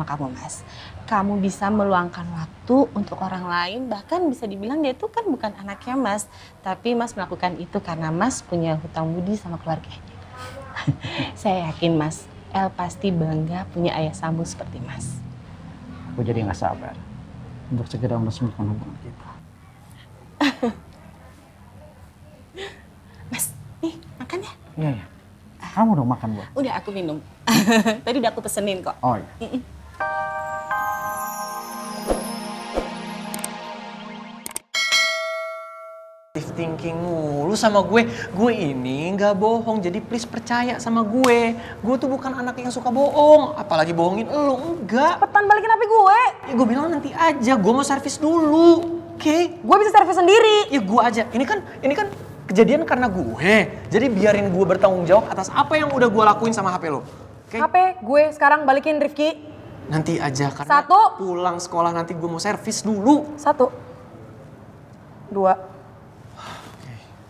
sama kamu, Mas. Kamu bisa meluangkan waktu untuk orang lain, bahkan bisa dibilang dia itu kan bukan anaknya Mas. Tapi Mas melakukan itu karena Mas punya hutang budi sama keluarganya. Saya yakin Mas, El pasti bangga punya ayah sambung seperti Mas. Aku jadi nggak sabar untuk segera meresmikan hubungan kita. Mas, nih makan ya? Iya, iya. Kamu dong makan, Bu. Udah aku minum. Tadi udah aku pesenin kok. Oh iya. Thinking mulu sama gue ini nggak bohong, jadi please percaya sama gue tuh bukan anak yang suka bohong, apalagi bohongin elu, enggak. Cepetan balikin HP gue. Ya gue bilang nanti aja, gue mau servis dulu, oke? Gue bisa servis sendiri. Ya gue aja, ini kan kejadian karena gue, jadi biarin gue bertanggung jawab atas apa yang udah gue lakuin sama HP lo, oke? HP gue sekarang balikin Rifki. Nanti aja, karena Satu. pulang sekolah nanti gue mau servis dulu. 1, 2,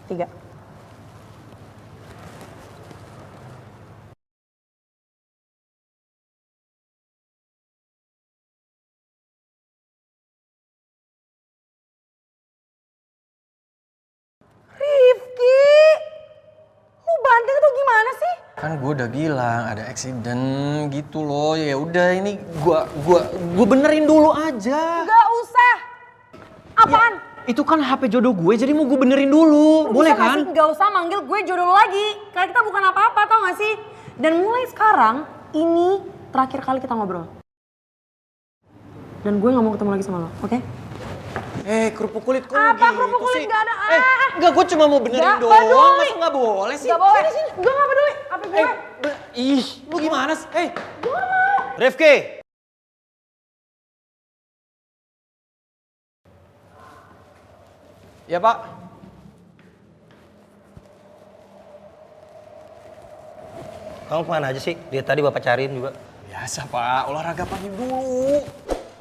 3. Rifki, lu banting tuh gimana sih? Kan gue udah bilang ada accident gitu loh. Ya udah ini gue benerin dulu aja. Gak usah. Apaan? Ya, itu kan HP jodoh gue, jadi mau gue benerin dulu. Lu boleh bisa kan? Gak usah manggil gue jodoh lu lagi. Karena kita bukan apa-apa, tau gak sih? Dan mulai sekarang, ini terakhir kali kita ngobrol. Dan gue gak mau ketemu lagi sama lo, oke? Kerupuk kulit kok Apa gitu kerupuk kulit? sih? Gak ada. Enggak, gue cuma mau benerin Gak doang. peduli. Masa nggak boleh sih? Gak boleh. Sini, gue gak peduli. HP gue. Ih, lu gimana sih? Gue gak mau. Rifki. Ya, Pak. Kamu kemana aja sih? Dia tadi bapak cariin juga. Biasa, Pak. Olahraga pagi dulu.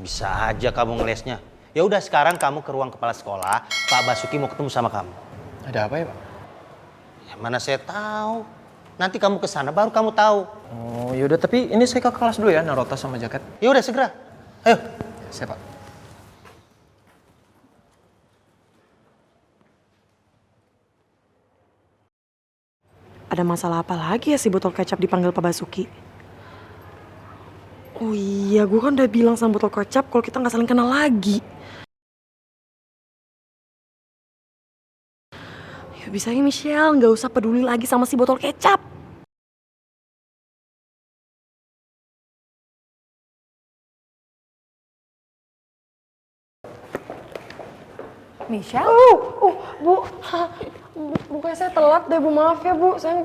Bisa aja kamu ngelesnya. Ya udah sekarang kamu ke ruang kepala sekolah. Pak Basuki mau ketemu sama kamu. Ada apa ya, Pak? Ya mana saya tahu. Nanti kamu ke sana baru kamu tahu. Oh, yaudah. Tapi ini saya ke kelas dulu ya, naruh tas sama jaket. Ya udah segera. Ayo. Saya, Pak. Ada masalah apa lagi ya si botol kecap dipanggil Pak Basuki? Oh iya, gue kan udah bilang sama botol kecap kalau kita gak saling kenal lagi. Ya bisanya Michelle gak usah peduli lagi sama si botol kecap. Michelle? Bu, bukannya saya telat deh Bu, maaf ya Bu, saya...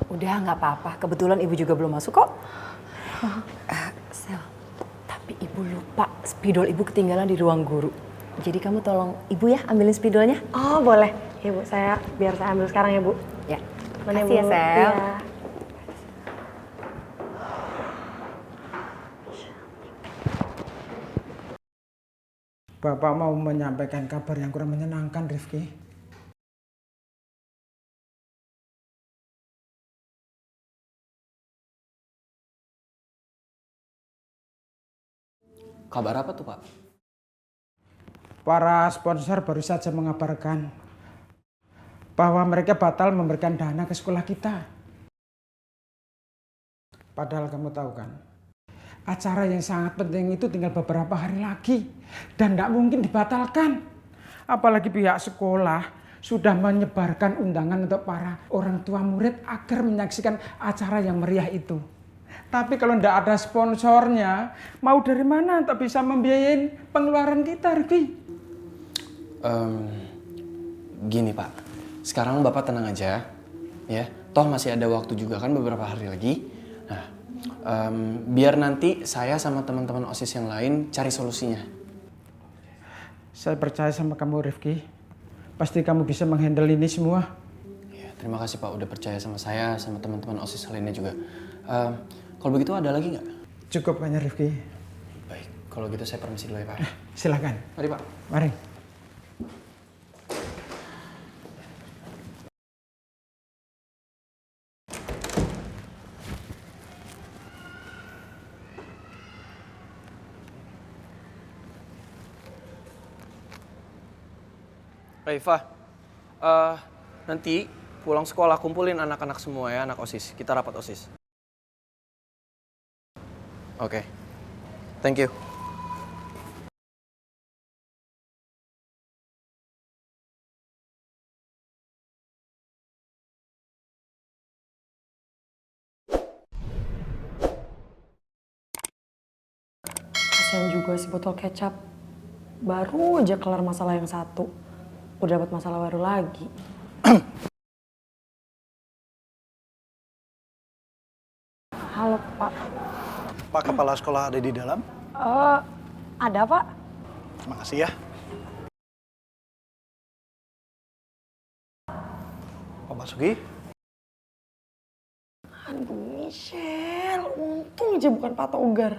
Udah nggak apa-apa, kebetulan ibu juga belum masuk kok. Sel, tapi ibu lupa spidol ibu ketinggalan di ruang guru. Jadi kamu tolong ibu ya ambilin spidolnya. Oh boleh, ya Bu, biar saya ambil sekarang ya Bu. Ya, Mana, makasih ya Bu? Sel. Iya. Bapak mau menyampaikan kabar yang kurang menyenangkan, Rifki. Kabar apa tuh, Pak? Para sponsor baru saja mengabarkan bahwa mereka batal memberikan dana ke sekolah kita. Padahal kamu tahu kan, acara yang sangat penting itu tinggal beberapa hari lagi dan tidak mungkin dibatalkan. Apalagi pihak sekolah sudah menyebarkan undangan untuk para orang tua murid agar menyaksikan acara yang meriah itu. Tapi kalau tidak ada sponsornya, mau dari mana tak bisa membiayain pengeluaran kita, Rifki? Gini Pak, sekarang Bapak tenang aja, ya. Toh masih ada waktu juga kan beberapa hari lagi. Nah, biar nanti saya sama teman-teman OSIS yang lain cari solusinya. Saya percaya sama kamu, Rifki. Pasti kamu bisa menghandle ini semua. Ya, terima kasih Pak udah percaya sama saya, sama teman-teman OSIS lainnya juga. Kalau begitu ada lagi nggak? Cukup kayaknya, Rifki. Baik, kalau gitu saya permisi dulu ya Pak. Silakan. Mari Pak. Mari. Raifa, nanti pulang sekolah kumpulin anak-anak semua ya, anak OSIS. Kita rapat OSIS. Oke. Thank you. Kasian juga si botol kecap. Baru aja kelar masalah yang satu, udah dapat masalah baru lagi. Halo Pak. Pak Kepala Sekolah ada di dalam? Ada Pak? Makasih ya. Pak Basuki? Aduh Michelle, untung aja bukan Pak Togar.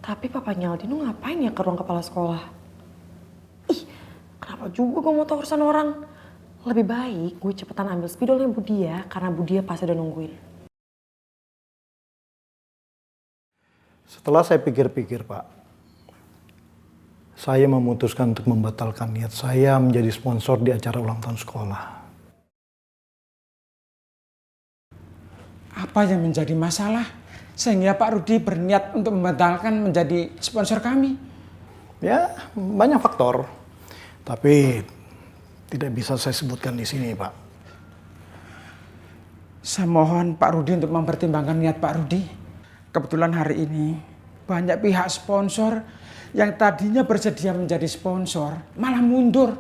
Tapi papanya Aldino ngapain ya ke ruang kepala sekolah? Ih, kenapa juga gue mau tahu urusan orang? Lebih baik gue cepetan ambil spidolnya Budia, karena Budia pasti udah nungguin. Setelah saya pikir-pikir, Pak, saya memutuskan untuk membatalkan niat saya menjadi sponsor di acara ulang tahun sekolah. Apa yang menjadi masalah sehingga Pak Rudi berniat untuk membatalkan menjadi sponsor kami? Ya, banyak faktor. Tapi tidak bisa saya sebutkan di sini, Pak. Saya mohon Pak Rudi untuk mempertimbangkan niat Pak Rudi. Kebetulan hari ini banyak pihak sponsor yang tadinya bersedia menjadi sponsor malah mundur.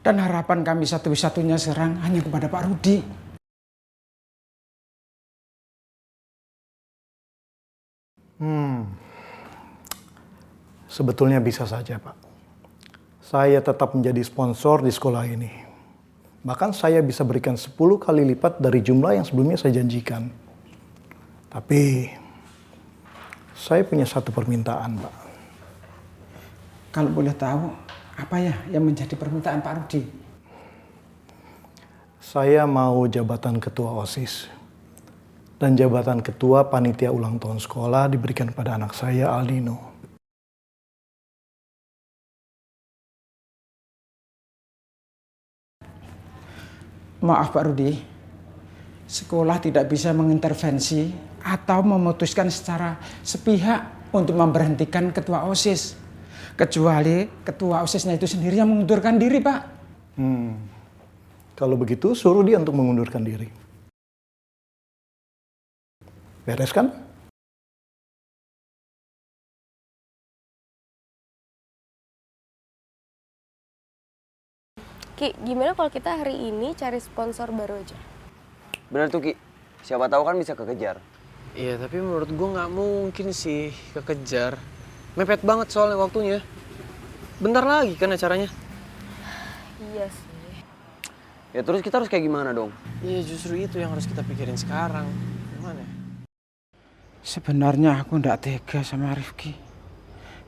Dan harapan kami satu-satunya sekarang hanya kepada Pak Rudi. Sebetulnya bisa saja, Pak. Saya tetap menjadi sponsor di sekolah ini. Bahkan saya bisa berikan 10 kali lipat dari jumlah yang sebelumnya saya janjikan. Tapi saya punya satu permintaan, Pak. Kalau boleh tahu, apa ya yang menjadi permintaan Pak Rudi? Saya mau jabatan ketua OSIS dan jabatan ketua panitia ulang tahun sekolah diberikan pada anak saya, Aldino. Maaf Pak Rudi, sekolah tidak bisa mengintervensi atau memutuskan secara sepihak untuk memberhentikan ketua OSIS. Kecuali ketua OSISnya itu sendiri yang mengundurkan diri, Pak. Kalau begitu, suruh dia untuk mengundurkan diri. Beres kan? Ki, gimana kalau kita hari ini cari sponsor baru aja? Bener tuh Ki, siapa tahu kan bisa kekejar. Iya, tapi menurut gue nggak mungkin sih kekejar. Mepet banget soalnya waktunya. Bentar lagi kan acaranya. Iya sih. Ya terus kita harus kayak gimana dong? Iya, justru itu yang harus kita pikirin sekarang. Gimana? Sebenarnya aku tidak tega sama Rifki.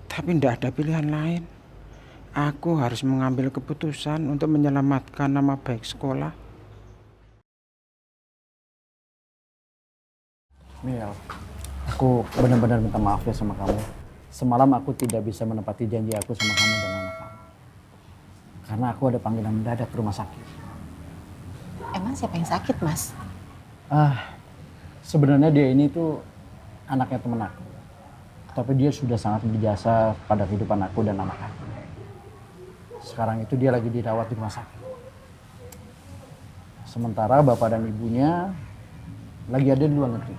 Tapi tidak ada pilihan lain. Aku harus mengambil keputusan untuk menyelamatkan nama baik sekolah. Mil, aku benar-benar minta maaf ya sama kamu. Semalam aku tidak bisa menepati janji aku sama kamu dan anak kamu. Karena aku ada panggilan mendadak ke rumah sakit. Emang siapa yang sakit, Mas? Sebenarnya dia ini tuh anaknya temen aku. Tapi dia sudah sangat berjasa pada kehidupan aku dan anak aku. Sekarang itu dia lagi dirawat di rumah sakit. Sementara bapak dan ibunya lagi ada di luar negeri.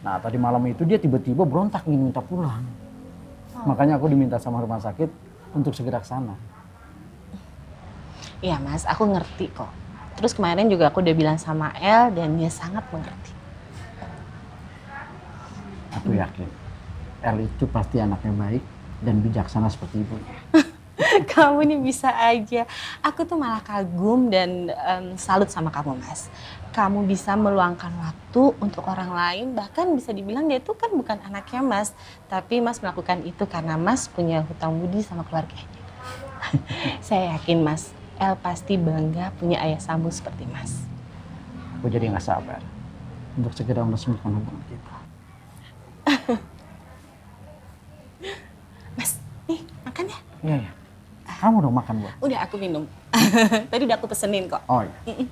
Nah tadi malam itu dia tiba-tiba berontak ingin minta pulang. Makanya aku diminta sama rumah sakit untuk segera ke sana. Iya Mas, aku ngerti kok. Terus kemarin juga aku udah bilang sama El dan dia sangat mengerti. Aku yakin El itu pasti anaknya baik dan bijaksana seperti ibunya. Kamu nih bisa aja. Aku tuh malah kagum dan salut sama kamu, Mas. Kamu bisa meluangkan waktu untuk orang lain, bahkan bisa dibilang dia itu kan bukan anaknya Mas. Tapi Mas melakukan itu karena Mas punya hutang budi sama keluarganya. Saya yakin Mas, El pasti bangga punya ayah sambung seperti Mas. Aku jadi nggak sabar untuk segera meresmikan hubungan kita. Mas, nih makan ya. Iya, ya. Kamu dong makan buah. Udah aku minum. Tadi udah aku pesenin kok. Oh iya.